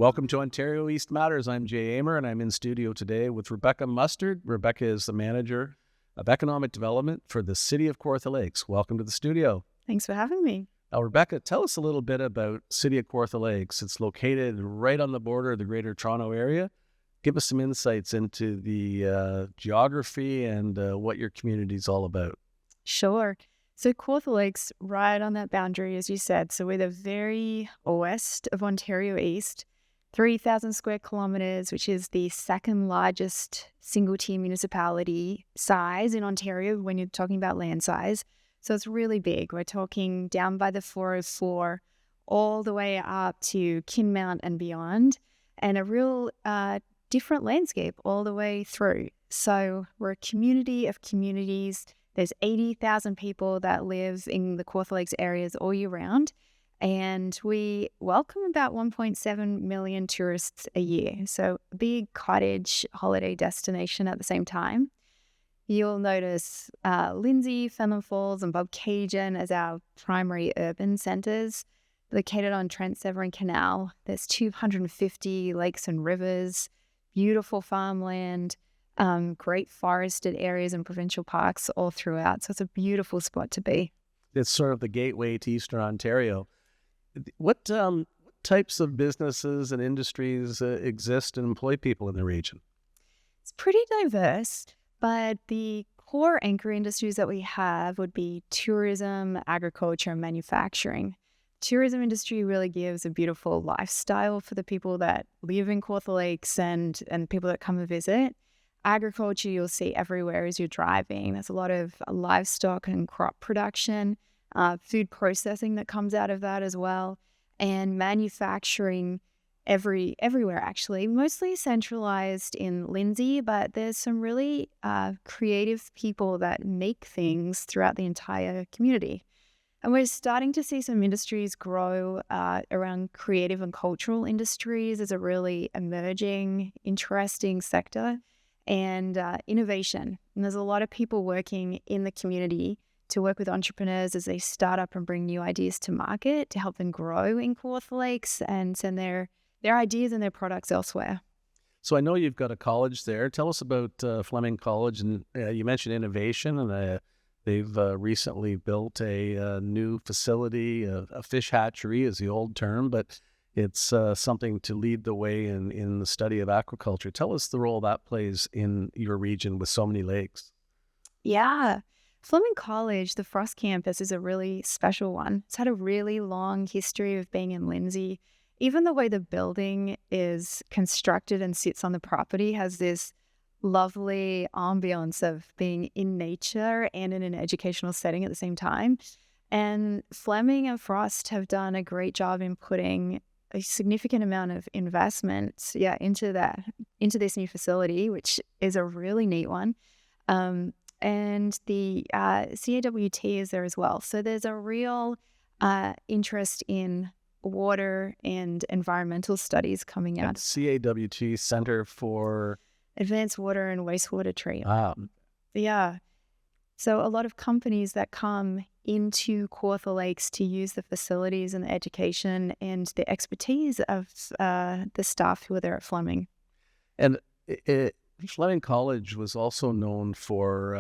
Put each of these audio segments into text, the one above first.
Welcome to Ontario East Matters. I'm Jay Amer, and I'm in studio today with Rebecca Mustard. Rebecca is the Manager of Economic Development for the City of Kawartha Lakes. Welcome to the studio. Thanks for having me. Now, Rebecca, tell us a little bit about City of Kawartha Lakes. It's located right on the border of the Greater Toronto Area. Give us some insights into the geography and what your community is all about. Sure. So Kawartha Lakes, right on that boundary, as you said. So we're the very west of Ontario East, 3,000 square kilometres, which is the second largest single-tier municipality size in Ontario when you're talking about land size. So it's really big. We're talking down by the 404, all the way up to Kinmount and beyond, and a real different landscape all the way through. So we're a community of communities. There's 80,000 people that live in the Kawartha Lakes areas all year round. And we welcome about 1.7 million tourists a year. So a big cottage holiday destination at the same time. You'll notice Lindsay, Fenham Falls, and Bobcaygeon as our primary urban centres, located on Trent Severn Canal. There's 250 lakes and rivers, beautiful farmland, great forested areas and provincial parks all throughout. So it's a beautiful spot to be. It's sort of the gateway to Eastern Ontario. What types of businesses and industries exist and employ people in the region? It's pretty diverse, but the core anchor industries that we have would be tourism, agriculture, and manufacturing. Tourism industry really gives a beautiful lifestyle for the people that live in Kawartha Lakes and people that come and visit. Agriculture you'll see everywhere as you're driving. There's a lot of livestock and crop production, food processing that comes out of that as well, and manufacturing everywhere actually, mostly centralized in Lindsay, but there's some really creative people that make things throughout the entire community. And we're starting to see some industries grow around creative and cultural industries as a really emerging, interesting sector, and innovation. And there's a lot of people working in the community to work with entrepreneurs as they start up and bring new ideas to market to help them grow in Kawartha Lakes and send their ideas and their products elsewhere. So I know you've got a college there. Tell us about Fleming College. And you mentioned innovation, and they've recently built a new facility. A fish hatchery is the old term, but it's something to lead the way in the study of aquaculture. Tell us the role that plays in your region with so many lakes. Yeah. Fleming College, the Frost campus, is a really special one. It's had a really long history of being in Lindsay. Even the way the building is constructed and sits on the property has this lovely ambience of being in nature and in an educational setting at the same time. And Fleming and Frost have done a great job in putting a significant amount of investment into this new facility, which is a really neat one. And the CAWT is there as well. So there's a real interest in water and environmental studies coming out. CAWT, Center for Advanced Water and Wastewater Treatment. Wow. Yeah. So a lot of companies that come into Kawartha Lakes to use the facilities and the education and the expertise of the staff who are there at Fleming. And Fleming College was also known for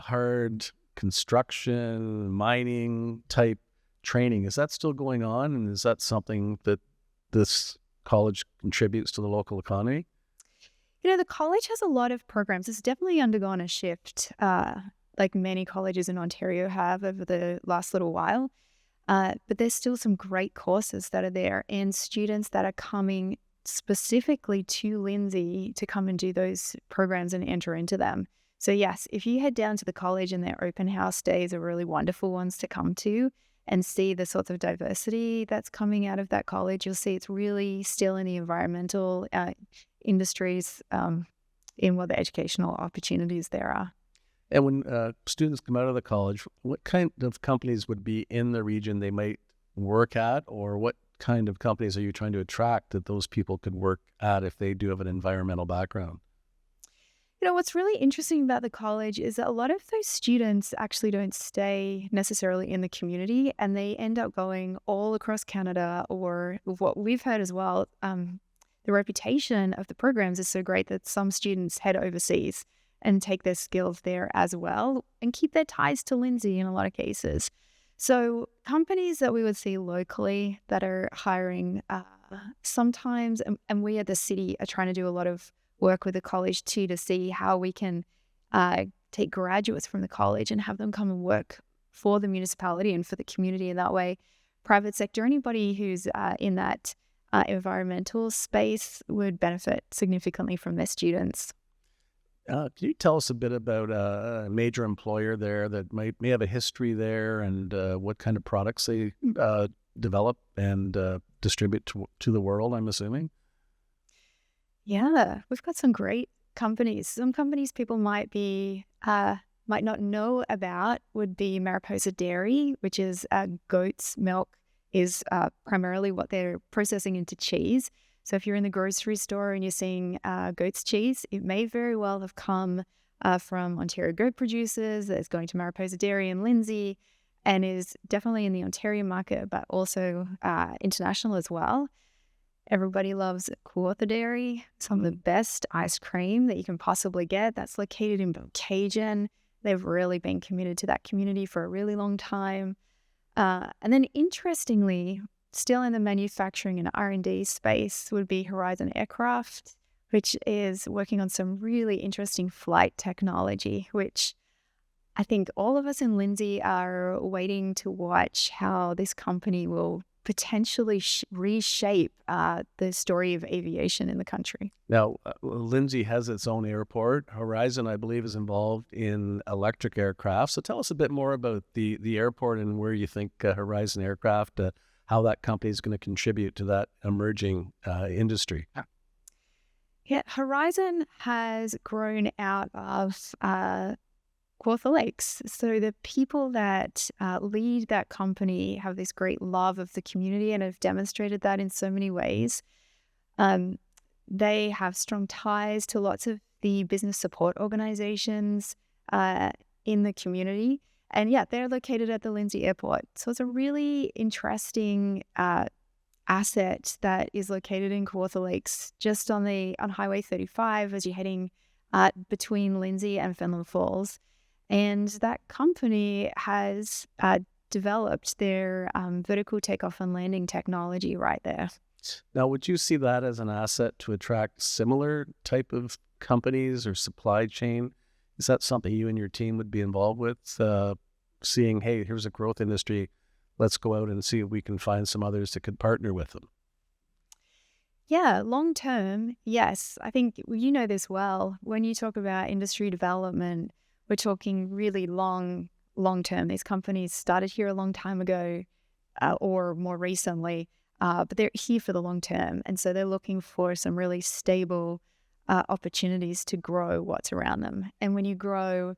hard construction, mining type training. Is that still going on? And is that something that this college contributes to the local economy? You know, the college has a lot of programs. It's definitely undergone a shift, like many colleges in Ontario have over the last little while. But there's still some great courses that are there, and students that are coming specifically to Lindsay to come and do those programs and enter into them. So yes, if you head down to the college, and their open house days are really wonderful ones to come to and see the sorts of diversity that's coming out of that college, you'll see it's really still in the environmental industries in what the educational opportunities there are. And when students come out of the college, what kind of companies would be in the region they might work at, or what kind of companies are you trying to attract that those people could work at if they do have an environmental background? What's really interesting about the college is that a lot of those students actually don't stay necessarily in the community, and they end up going all across Canada, or what we've heard as well. The reputation of the programs is so great that some students head overseas and take their skills there as well and keep their ties to Lindsay in a lot of cases. So companies that we would see locally that are hiring sometimes, and we at the city are trying to do a lot of work with the college too, to see how we can take graduates from the college and have them come and work for the municipality and for the community in that way. Private sector, anybody who's in that environmental space would benefit significantly from their students. Can you tell us a bit about a major employer there that may have a history there, and what kind of products they develop and distribute to the world, I'm assuming? Yeah, we've got some great companies. Some companies people might not know about would be Mariposa Dairy, which is goat's milk is primarily what they're processing into cheese. So if you're in the grocery store and you're seeing goat's cheese, it may very well have come from Ontario goat producers that's going to Mariposa Dairy in Lindsay, and is definitely in the Ontario market, but also international as well. Everybody loves Kawartha Dairy, some of the best ice cream that you can possibly get. That's located in Cajun. They've really been committed to that community for a really long time. And then interestingly, still in the manufacturing and R&D space would be Horizon Aircraft, which is working on some really interesting flight technology, which I think all of us in Lindsay are waiting to watch how this company will potentially reshape the story of aviation in the country. Now, Lindsay has its own airport. Horizon, I believe, is involved in electric aircraft. So tell us a bit more about the airport and where you think Horizon Aircraft, how that company is going to contribute to that emerging industry. Yeah, Horizon has grown out of Kawartha Lakes. So the people that lead that company have this great love of the community and have demonstrated that in so many ways. They have strong ties to lots of the business support organizations in the community. And yeah, they're located at the Lindsay Airport. So it's a really interesting asset that is located in Kawartha Lakes, just on Highway 35 as you're heading between Lindsay and Fenelon Falls. And that company has developed their vertical takeoff and landing technology right there. Now, would you see that as an asset to attract similar type of companies or supply chain? Is that something you and your team would be involved with? Seeing, hey, here's a growth industry, let's go out and see if we can find some others that could partner with them. Yeah, long term, yes. I think you know this well. When you talk about industry development, we're talking really long term. These companies started here a long time ago or more recently, but they're here for the long term. And so they're looking for some really stable opportunities to grow what's around them. And when you grow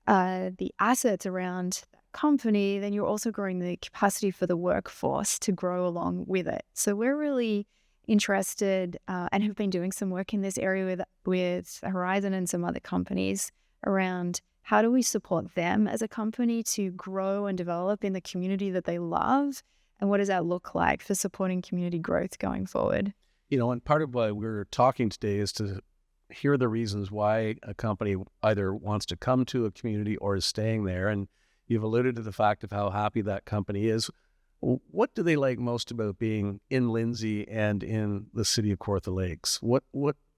the assets around that company, then you're also growing the capacity for the workforce to grow along with it. So we're really interested and have been doing some work in this area with Horizon and some other companies around how do we support them as a company to grow and develop in the community that they love, and what does that look like for supporting community growth going forward? And part of why we're talking today is to hear the reasons why a company either wants to come to a community or is staying there. And you've alluded to the fact of how happy that company is. What do they like most about being in Lindsay and in the city of Kawartha Lakes? What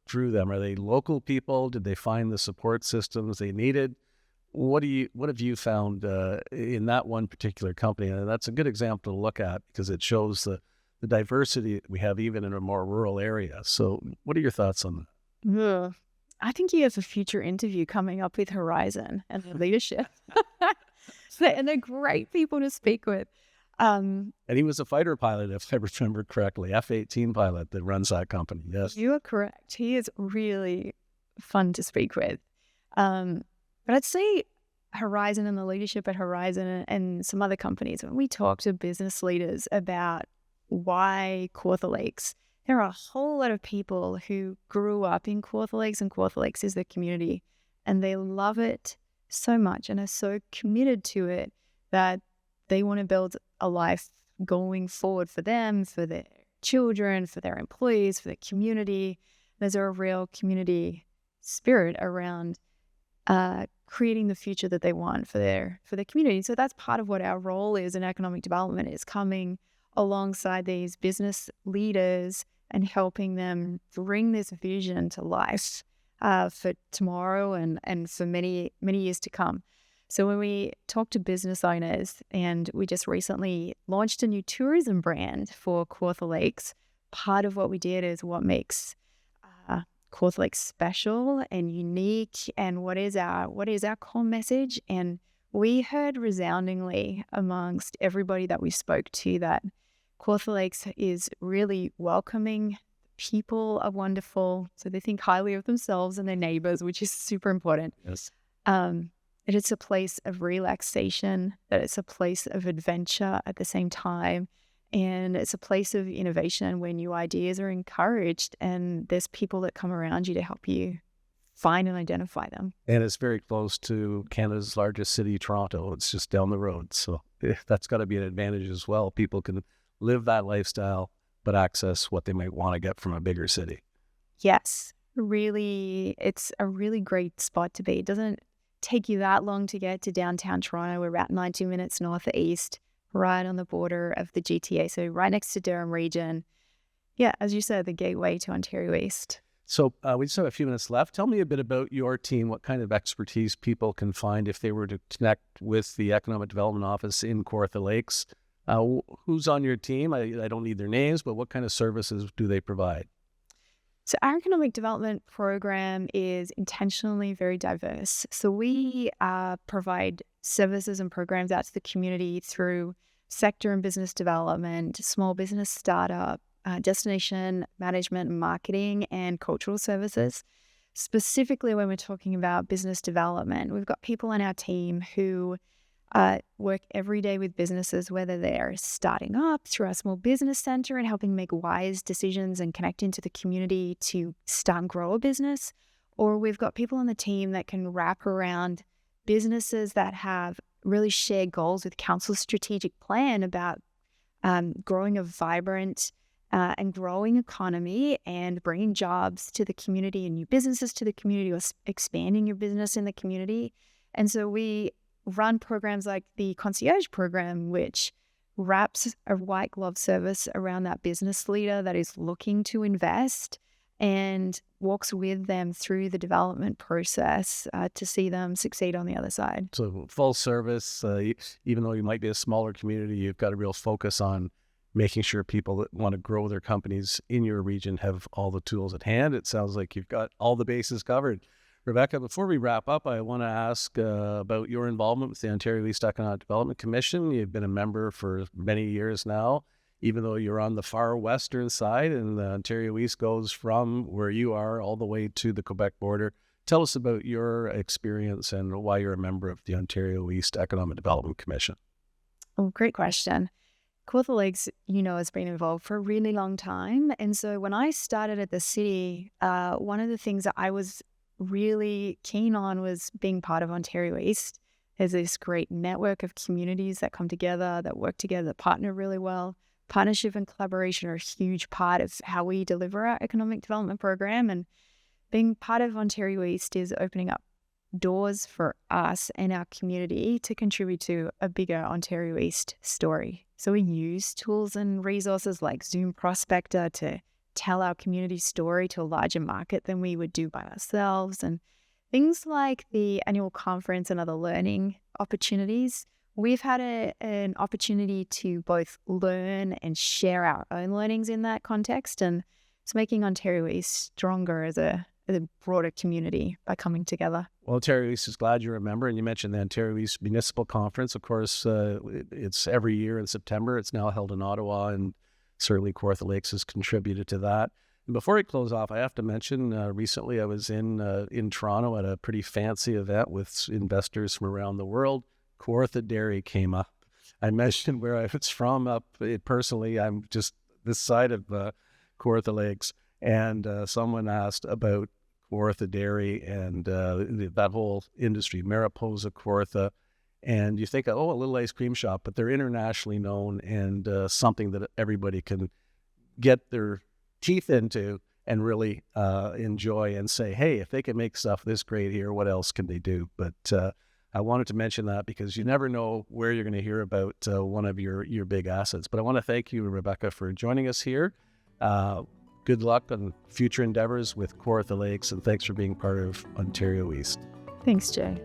drew them? Are they local people? Did they find the support systems they needed? What have you found in that one particular company? And that's a good example to look at because it shows the diversity that we have even in a more rural area. So what are your thoughts on that? Ugh. I think you have a future interview coming up with Horizon and their leadership. And they're great people to speak with. And he was a fighter pilot, if I remember correctly, F-18 pilot that runs that company. Yes, you are correct. He is really fun to speak with. But I'd say Horizon and the leadership at Horizon and some other companies, when we talk to business leaders about why Kawartha Lakes, there are a whole lot of people who grew up in Kawartha Lakes, and Kawartha Lakes is their community, and they love it so much and are so committed to it that they want to build a life going forward for them, for their children, for their employees, for their community. There's a real community spirit around creating the future that they want for their community. So that's part of what our role is in economic development, is coming alongside these business leaders and helping them bring this vision to life for tomorrow and for many, many years to come. So when we talk to business owners, and we just recently launched a new tourism brand for Kawartha Lakes, part of what we did is what makes Kawartha Lakes special and unique, and what is our core message. And we heard resoundingly amongst everybody that we spoke to that Kawartha Lakes is really welcoming. People are wonderful, so they think highly of themselves and their neighbors, which is super important. Yes. That it's a place of relaxation, that it's a place of adventure at the same time, and it's a place of innovation where new ideas are encouraged, and there's people that come around you to help you find and identify them. And it's very close to Canada's largest city, Toronto. It's just down the road. So that's got to be an advantage as well. People can live that lifestyle, but access what they might want to get from a bigger city. Yes, really, it's a really great spot to be. It doesn't take you that long to get to downtown Toronto. We're about 90 minutes north or east, right on the border of the GTA, so right next to Durham region. Yeah, as you said, the gateway to Ontario East. So we just have a few minutes left. Tell me a bit about your team, what kind of expertise people can find if they were to connect with the Economic Development Office in Kawartha Lakes. Who's on your team? I don't need their names, but what kind of services do they provide? So our economic development program is intentionally very diverse. So we provide services and programs out to the community through sector and business development, small business startup, destination management and marketing, and cultural services. Specifically, when we're talking about business development, we've got people on our team who work every day with businesses, whether they're starting up through our small business center and helping make wise decisions and connect into the community to start and grow a business, or we've got people on the team that can wrap around businesses that have really shared goals with council's strategic plan about growing a vibrant and growing economy and bringing jobs to the community and new businesses to the community, or expanding your business in the community. And so we run programs like the concierge program, which wraps a white glove service around that business leader that is looking to invest and walks with them through the development process to see them succeed on the other side. So full service, even though you might be a smaller community, you've got a real focus on making sure people that want to grow their companies in your region have all the tools at hand. It sounds like you've got all the bases covered. Rebecca, before we wrap up, I want to ask about your involvement with the Ontario East Economic Development Commission. You've been a member for many years now, even though you're on the far western side, and the Ontario East goes from where you are all the way to the Quebec border. Tell us about your experience and why you're a member of the Ontario East Economic Development Commission. Oh, great question. Kawartha Lakes, has been involved for a really long time. And so when I started at the city, one of the things that I was really keen on was being part of Ontario East. There's this great network of communities that come together, that work together, that partner really well. Partnership and collaboration are a huge part of how we deliver our economic development program. And being part of Ontario East is opening up doors for us and our community to contribute to a bigger Ontario East story. So we use tools and resources like Zoom Prospector to tell our community story to a larger market than we would do by ourselves, and things like the annual conference and other learning opportunities. We've had an opportunity to both learn and share our own learnings in that context, and it's making Ontario East stronger as a broader community by coming together. Well, Ontario East is glad you're a member, and you mentioned the Ontario East Municipal Conference. Of course, it's every year in September. It's now held in Ottawa, and certainly Kawartha Lakes has contributed to that. And before I close off, I have to mention recently I was in Toronto at a pretty fancy event with investors from around the world. Kawartha Dairy came up. I mentioned where I was from personally. I'm just this side of Kawartha Lakes, and someone asked about Kawartha Dairy and that whole industry, Mariposa, Kawartha. And you think, oh, a little ice cream shop, but they're internationally known and something that everybody can get their teeth into and really enjoy and say, hey, if they can make stuff this great here, what else can they do? But I wanted to mention that because you never know where you're going to hear about one of your big assets. But I want to thank you, Rebecca, for joining us here. Good luck on future endeavors with Kawartha Lakes, and thanks for being part of Ontario East. Thanks, Jay.